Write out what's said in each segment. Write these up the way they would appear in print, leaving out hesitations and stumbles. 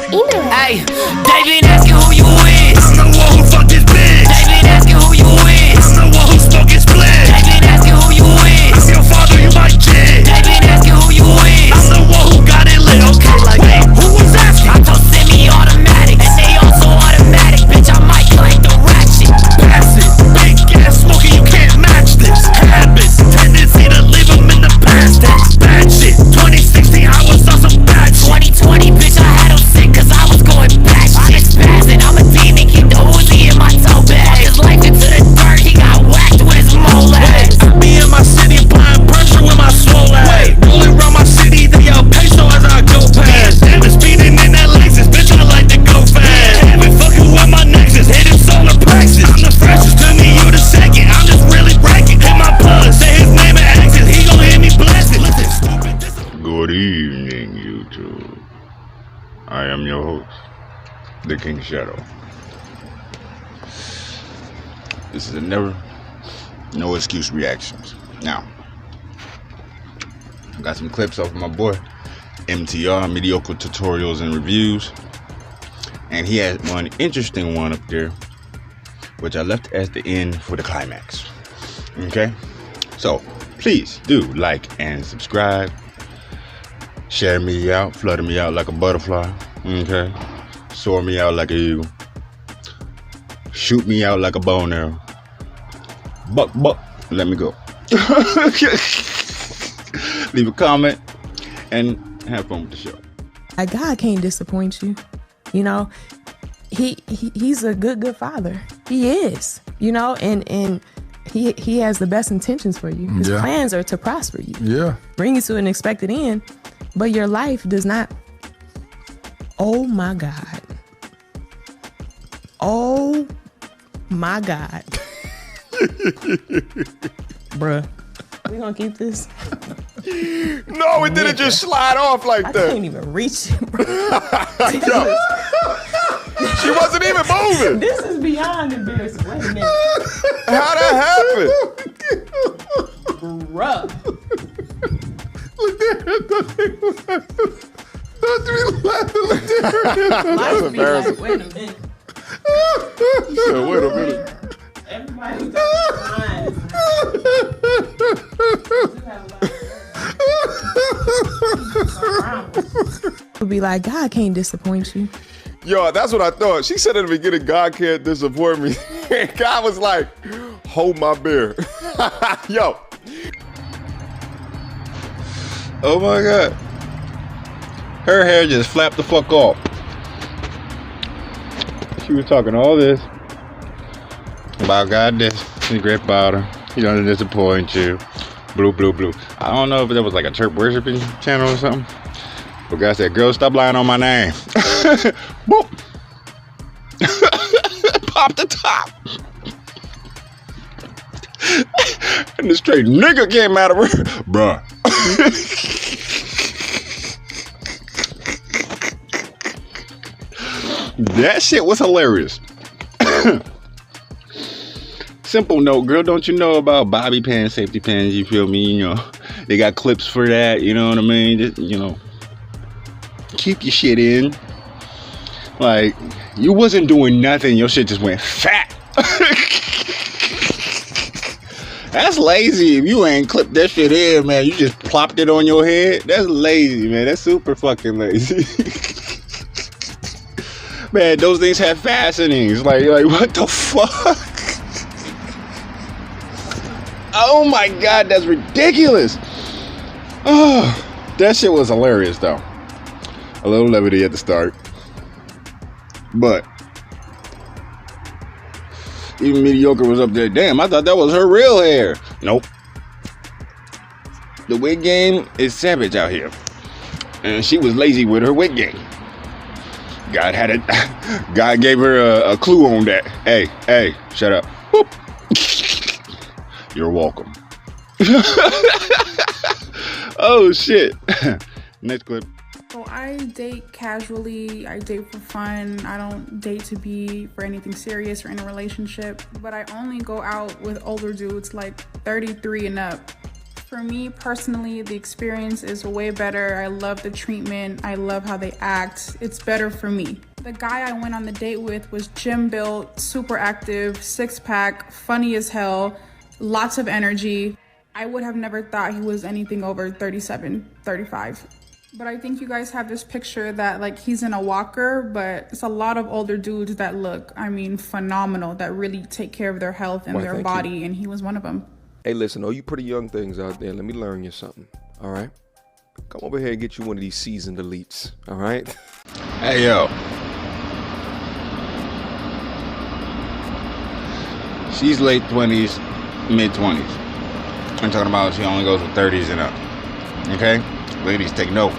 Hey, they been asking who you is. I'm the one who fucked this bitch. They been asking who you is. I'm the one who smoking split. They been asking who you is. I'm your father, you my kid. They been asking who you is. I'm the one who got it lit. Okay, like, wait, who was asking? I told semi-automatic, and they also automatic. Bitch, I might clank the ratchet. Pass it, big gas smoking, you can't match this. Habits, tendency to leave them in the past. That's bad shit. 2016, I was on some bad shit. 2020, bitch, I had him sick, cause I was going back. Shit spazzing, I'm a demon, keep the Uzi in my toe bag. His life into the dirt, he got whacked with his molex. I be in my city, applying pressure with my swole ass. Wait, rolling around my city, they yell peso as I go past. Damn it, speeding in that Lexus, bitch, I like to go fast. Damn it, fucking with my Nexus, hitting solar plexus. I'm the freshest to me, you the second, I'm just really bragging. Hit my plug, say his name and exit, he gon' hear me blessed. Listen, stupid, this is... Good evening, YouTube. I am your host, the King Shadow. This is a no excuse reactions. Now, I got some clips off of my boy, MTR, Mediocre Tutorials and Reviews. And he has one interesting one up there, which I left as the end for the climax. Okay? So, please do like and subscribe. Share me out, flutter me out like a butterfly. Okay? Soar me out like an eagle. Shoot me out like a bow and arrow. Buck, let me go. Leave a comment and have fun with the show. God can't disappoint you. You know, he's a good father. He is, you know, and he has the best intentions for you. His plans are to prosper you. Yeah. Bring you to an expected end, but your life does not. Oh my God. Oh my God. Bruh. We gonna keep this? No, it didn't just slide off like I that. can't even reach it, bro. Yo. She wasn't even moving. This is beyond embarrassing. Wait a minute. How that happened? Bruh. Look there. Don't be laughing. Look there. That's embarrassing. Wait a minute. So, wait a minute. Everybody who's got would be like, God can't disappoint you. Yo, that's what I thought. She said at the beginning, God can't disappoint me. God was like, hold my beer. Yo. Oh my God. Her hair just flapped the fuck off. She was talking all this about God this secret about her. He don't disappoint you. Blue. I don't know if there was like a church worshiping channel or something. But God said, girl, stop lying on my name. Boop. Pop the top. And the straight nigga came out of her. Bruh. That shit was hilarious. Simple note, girl, don't you know about bobby pins, safety pins? You feel me? You know, they got clips for that. You know what I mean? Just, you know, keep your shit in. Like, you wasn't doing nothing. Your shit just went fat. That's lazy. If you ain't clipped that shit in, man, you just plopped it on your head. That's lazy, man. That's super fucking lazy. Man, those things have fastenings. Like what the fuck? Oh my God, that's ridiculous. Oh, that shit was hilarious though. A little levity at the start. But even Mediocre was up there. Damn, I thought that was her real hair. Nope. The wig game is savage out here. And she was lazy with her wig game. God had it. God gave her a clue on that. Hey, shut up. Whoop. You're welcome. Oh shit. Next clip. So I date casually, I date for fun, I don't date to be for anything serious or in a relationship, but I only go out with older dudes like 33 and up For me personally, the experience is way better. I love the treatment. I love how they act. It's better for me. The guy I went on the date with was gym built, super active, 6-pack, funny as hell, lots of energy. I would have never thought he was anything over 37, 35. But I think you guys have this picture that like he's in a walker, but it's a lot of older dudes that look, I mean, phenomenal, that really take care of their health and their body, and he was one of them. Hey, listen, all you pretty young things out there, let me learn you something, all right? Come over here and get you one of these seasoned elites, all right? Hey, yo. She's late 20s, mid 20s. I'm talking about she only goes with 30s and up. Okay? Ladies, take note.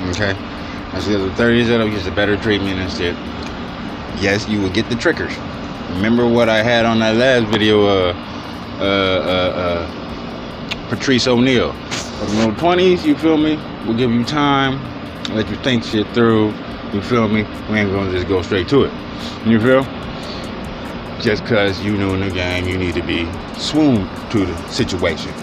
Okay? Now she goes with 30s and up, gets a better treatment and shit. Yes, you will get the triggers. Remember what I had on that last video, Patrice O'Neal. In the 20s, you feel me? We'll give you time, let you think shit through. You feel me? We ain't gonna just go straight to it. You feel? Just cause you new in the game, you need to be swooned to the situation.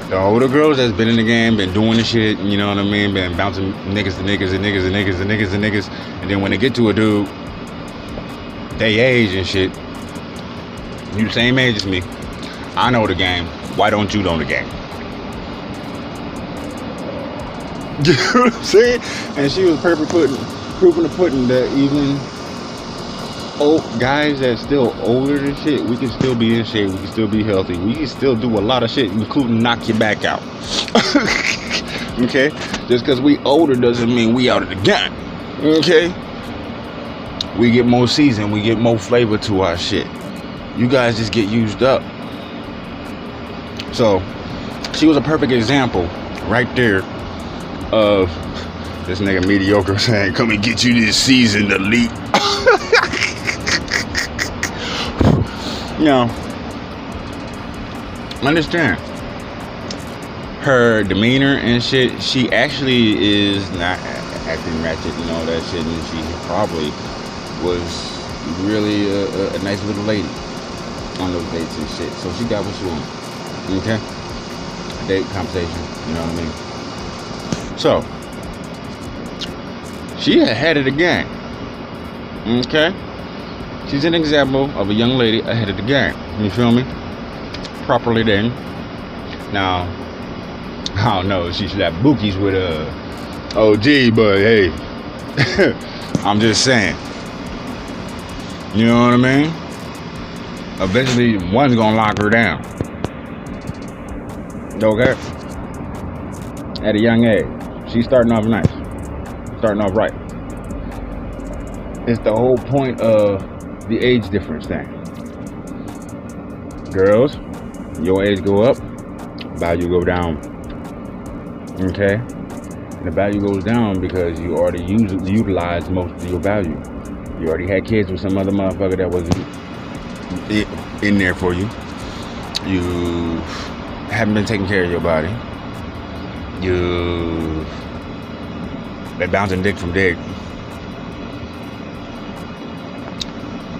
The older girls that's been in the game, been doing the shit, you know what I mean? Been bouncing niggas to niggas and niggas and niggas and niggas and niggas. And then when they get to a dude, they age and shit. You the same age as me. I know the game. Why don't you know the game? You know what I'm saying? And she was proof in the pudding that even old guys that's still older than shit, we can still be in shape, we can still be healthy, we can still do a lot of shit, including knock your back out. Okay? Just because we older doesn't mean we out of the game. Okay? We get more season, we get more flavor to our shit. You guys just get used up. So, she was a perfect example right there of this nigga mediocre saying, come and get you this seasoned elite. You know, understand her demeanor and shit. She actually is not acting ratchet and all that shit, and she probably was really a nice little lady on those dates and shit. So she got what she wanted. Okay, a date conversation. You know what I mean? So she had it again. Okay. She's an example of a young lady ahead of the game. You feel me? Properly then. Now, I don't know if she should have bookies with OG, but hey, I'm just saying. You know what I mean? Eventually, one's gonna lock her down. Okay? At a young age. She's starting off nice. Starting off right. It's the whole point of the age difference thing. Girls, your age go up, value go down. Okay? And the value goes down because you already utilized most of your value. You already had kids with some other motherfucker that wasn't in there for you. You haven't been taking care of your body. You've been bouncing dick from dick.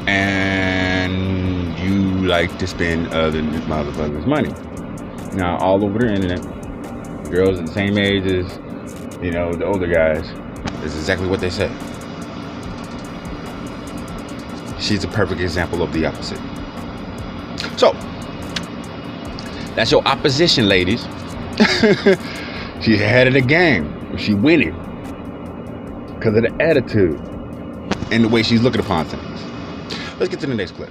And you like to spend other motherfuckers' money. Now, all over the internet, girls at the same age as, you know, the older guys, is exactly what they say. She's a perfect example of the opposite. So, that's your opposition, ladies. She's ahead of the game. She winning because of the attitude and the way she's looking upon things. Let's get to the next clip.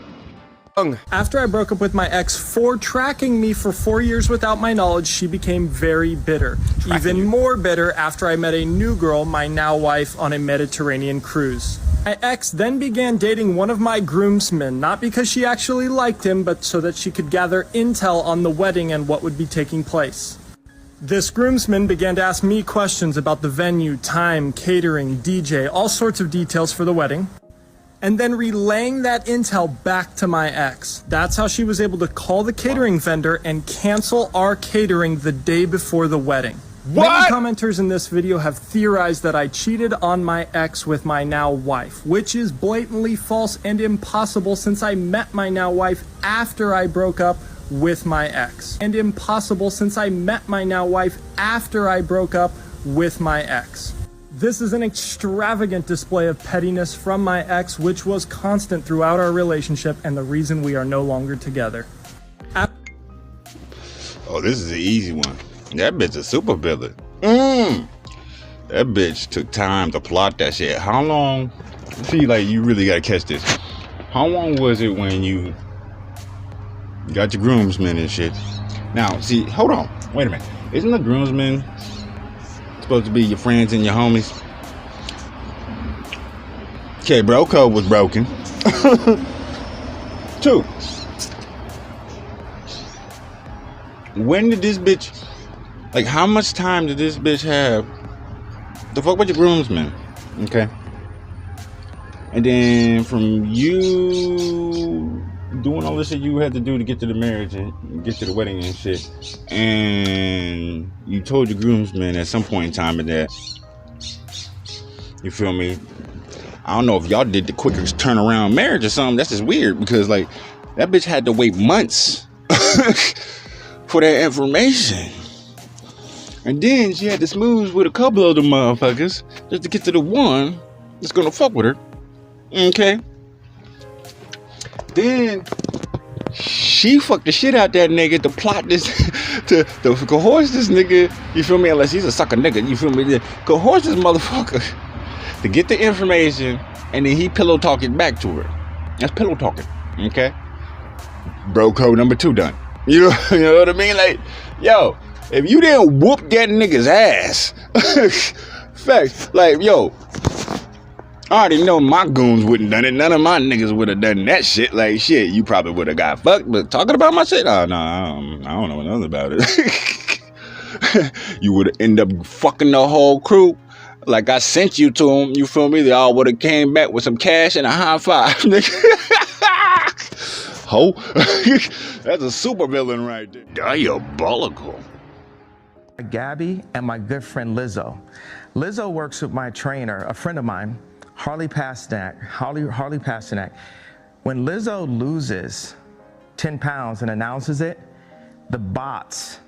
After I broke up with my ex for tracking me for 4 years without my knowledge, she became very bitter. Even more bitter after I met a new girl, my now wife, on a Mediterranean cruise. My ex then began dating one of my groomsmen, not because she actually liked him, but so that she could gather intel on the wedding and what would be taking place. This groomsman began to ask me questions about the venue, time, catering, DJ, all sorts of details for the wedding, and then relaying that intel back to my ex. That's how she was able to call the catering vendor and cancel our catering the day before the wedding. What? Many commenters in this video have theorized that I cheated on my ex with my now wife, which is blatantly false and impossible since I met my now wife after I broke up with my ex, and impossible since I met my now wife after I broke up with my ex. This is an extravagant display of pettiness from my ex, which was constant throughout our relationship and the reason we are no longer together. Oh, this is an easy one. That bitch a super villain. That bitch took time to plot that shit. How long? See, like, you really gotta catch this. How long was it when you got your groomsmen and shit? Now, see, hold on. Wait a minute. Isn't the groomsmen supposed to be your friends and your homies? Okay, bro code was broken. 2. When did this bitch, like, how much time did this bitch have to fuck with your groomsmen? Okay. And then from you doing all this shit you had to do to get to the marriage and get to the wedding and shit, and you told your groomsmen at some point in time that, you feel me? I don't know if y'all did the quickest turnaround marriage or something. That's just weird because, like, that bitch had to wait months for that information. And then she had to smooth with a couple of them motherfuckers just to get to the one that's gonna fuck with her. Okay. Then she fucked the shit out that nigga to plot this, to coerce this nigga, you feel me? Unless he's a sucker nigga, you feel me? To coerce this motherfucker to get the information, and then he pillow talking back to her. That's pillow talking, okay? Bro code number 2 done. You know what I mean? Like, yo, if you didn't whoop that nigga's ass, facts, like, yo, I already know my goons wouldn't done it. None of my niggas would have done that shit. Like, shit, you probably would have got fucked. But talking about my shit, oh, no, I don't know nothing about it. You would have ended up fucking the whole crew. Like I sent you to them, you feel me? They all would have came back with some cash and a high five, nigga. Ho. That's a super villain right there. Diabolical. Gabby and my good friend Lizzo. Lizzo works with my trainer, a friend of mine, Harley Pasternak. When Lizzo loses 10 pounds and announces it, the bots,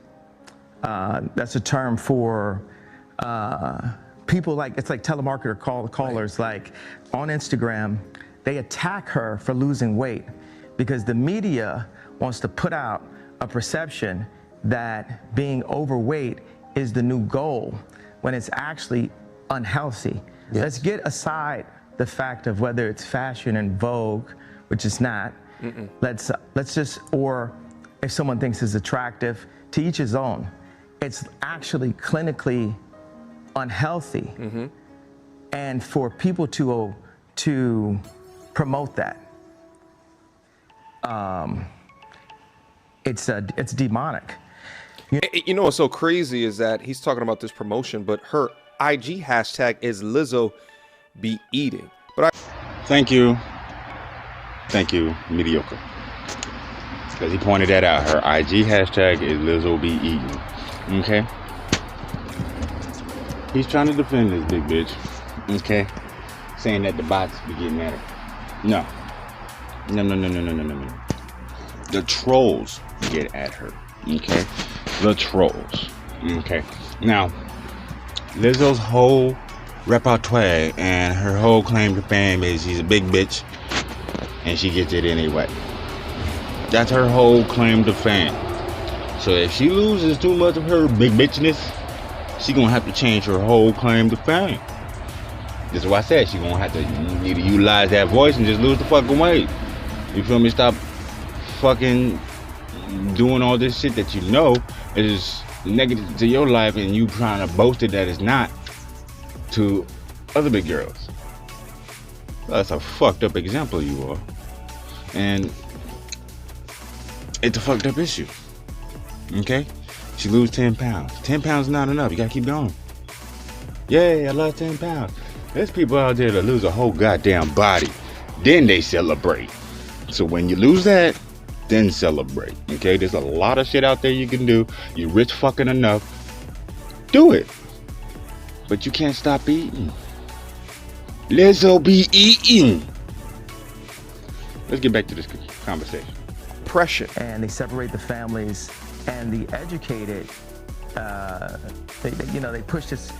that's a term for people, like, it's like telemarketer callers, like on Instagram, they attack her for losing weight because the media wants to put out a perception that being overweight is the new goal when it's actually unhealthy. Yes. Let's get aside the fact of whether it's fashion and vogue, which is not. Let's just, or if someone thinks it's attractive, to each his own. It's actually clinically unhealthy, and for people to promote that, it's demonic. You know what's so crazy is that he's talking about this promotion, but her IG hashtag is Lizzo be eating. But Thank you, mediocre, because he pointed that out. Her IG hashtag is Lizzo be eating. Okay. He's trying to defend this big bitch, okay? Saying that the bots be getting at her. No. The trolls get at her, okay? The trolls, okay? Now, Lizzo's whole repertoire and her whole claim to fame is she's a big bitch and she gets it anyway. That's her whole claim to fame. So if she loses too much of her big bitchness, she gonna have to change her whole claim to fame. This is why I said she gonna have to need to utilize that voice and just lose the fucking weight. You feel me? Stop fucking doing all this shit that you know is negative to your life and you trying to boast it that it's not to other big girls. That's a fucked up example you are. And it's a fucked up issue. Okay? She lose 10 pounds. 10 pounds is not enough. You gotta keep going. Yay, I lost 10 pounds. There's people out there that lose a whole goddamn body. Then they celebrate. So when you lose that, then celebrate. Okay? There's a lot of shit out there you can do. You're rich fucking enough. Do it. But you can't stop eating. Lizzo be eating. Let's get back to this conversation. Depression. And they separate the families, and the educated, they push this,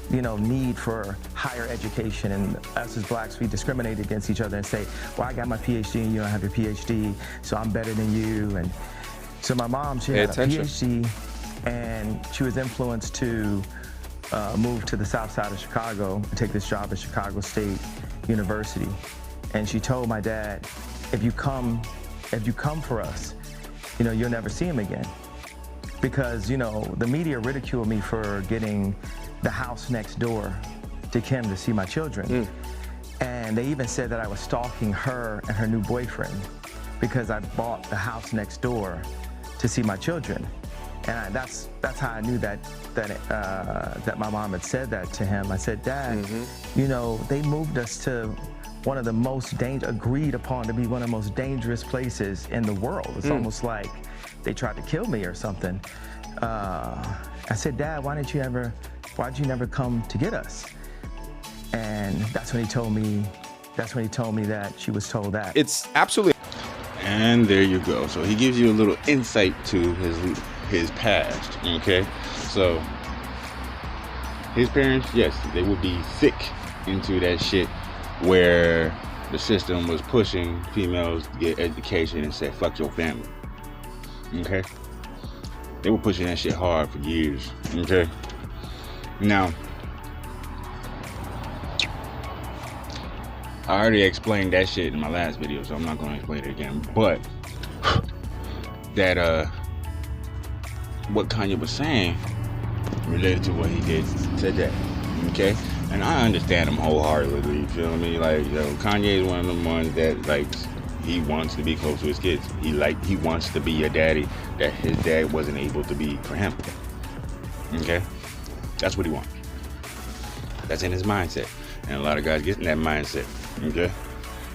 need for higher education, and us as blacks, we discriminate against each other and say, well, I got my PhD and you don't have your PhD, so I'm better than you. And so my mom, she had a PhD, and she was influenced to move to the south side of Chicago and take this job at Chicago State University. And she told my dad, if you come for us, you'll never see him again. Because, the media ridiculed me for getting the house next door to Kim to see my children. And they even said that I was stalking her and her new boyfriend because I bought the house next door to see my children. And that's how I knew that my mom had said that to him. I said, Dad, they moved us to one of the most agreed upon to be one of the most dangerous places in the world. It's almost like they tried to kill me or something. I said, Dad, why'd you never come to get us? And that's when he told me that she was told that. It's absolutely. And there you go. So he gives you a little insight to his past. Okay, so his parents, yes, they would be sick into that shit where the system was pushing females to get education and say fuck your family. Okay, they were pushing that shit hard for years. Okay, now I already explained that shit in my last video, so I'm not going to explain it again. But that what Kanye was saying related to what he did today. Okay, and I understand him wholeheartedly. You feel me? Like, Kanye is one of the ones that he wants to be close to his kids. He wants to be a daddy that his dad wasn't able to be for him. Okay, that's what he wants. That's in his mindset, and a lot of guys get in that mindset. Okay,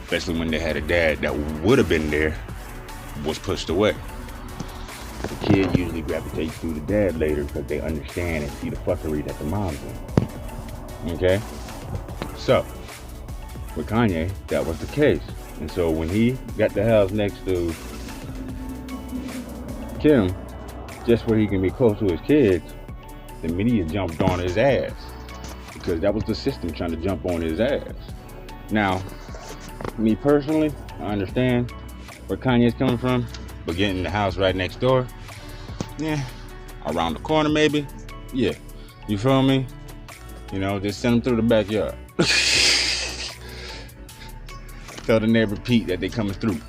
especially when they had a dad that would have been there, was pushed away. The kid usually gravitates to the dad later because they understand and see the fuckery that the mom's in. Okay, so with Kanye, that was the case. And so when he got the house next to Kim, just where he can be close to his kids, the media jumped on his ass because that was the system trying to jump on his ass. Now, me personally, I understand where Kanye's coming from, but getting the house right next door, yeah, around the corner maybe, yeah, you feel me? Just send them through the backyard. Tell the neighbor Pete that they coming through.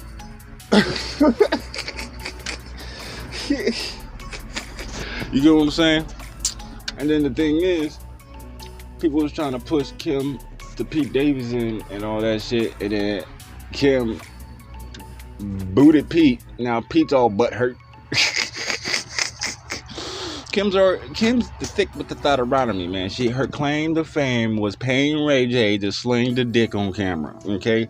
You get what I'm saying? And then the thing is, people was trying to push Kim to Pete Davidson and all that shit, and then Kim booted Pete. Now Pete's all butthurt. Kim's the thick with the thought around me, man. Her claim to fame was paying Ray J to sling the dick on camera. Okay,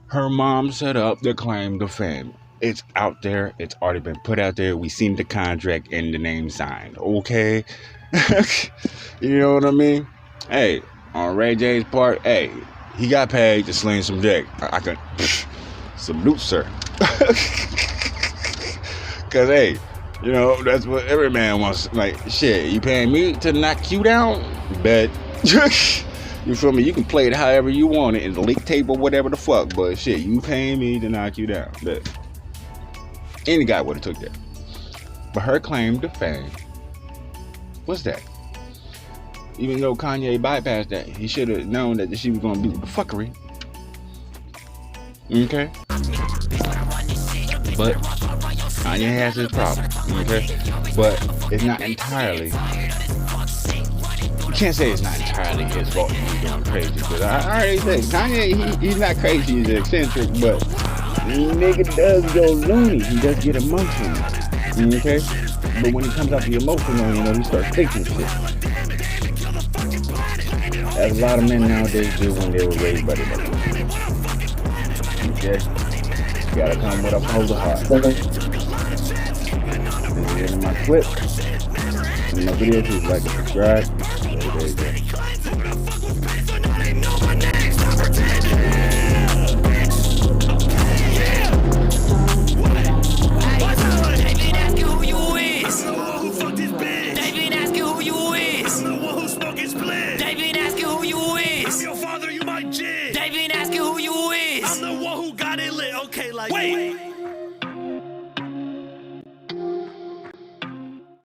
her mom set up the claim to fame. It's out there. It's already been put out there. We seen the contract and the name signed. Okay, you know what I mean? Hey, on Ray J's part, hey, he got paid to sling some dick. I can salute, sir. Cause hey, that's what every man wants. Like, shit, you paying me to knock you down? Bet. You feel me? You can play it however you want it in the league table, whatever the fuck. But shit, you paying me to knock you down? Bet. Any guy would have took that. But her claim to fame was that. Even though Kanye bypassed that, he should have known that she was gonna be fuckery. Okay? But Kanye has his problem, okay? But it's not entirely, you can't say it's not entirely his fault he's going crazy, because I already said, Kanye, he's not crazy, he's eccentric, but nigga does go loony, he does get emotional, okay? But when he comes out the emotional, he starts thinking shit. As a lot of men nowadays do when they were raised by their mothers. Okay? You gotta come with a whole heart. This is the end of my clip. In my video, please like and subscribe. There you go. lit. They been asking who you is. I'm the one who got it lit. Okay, like wait.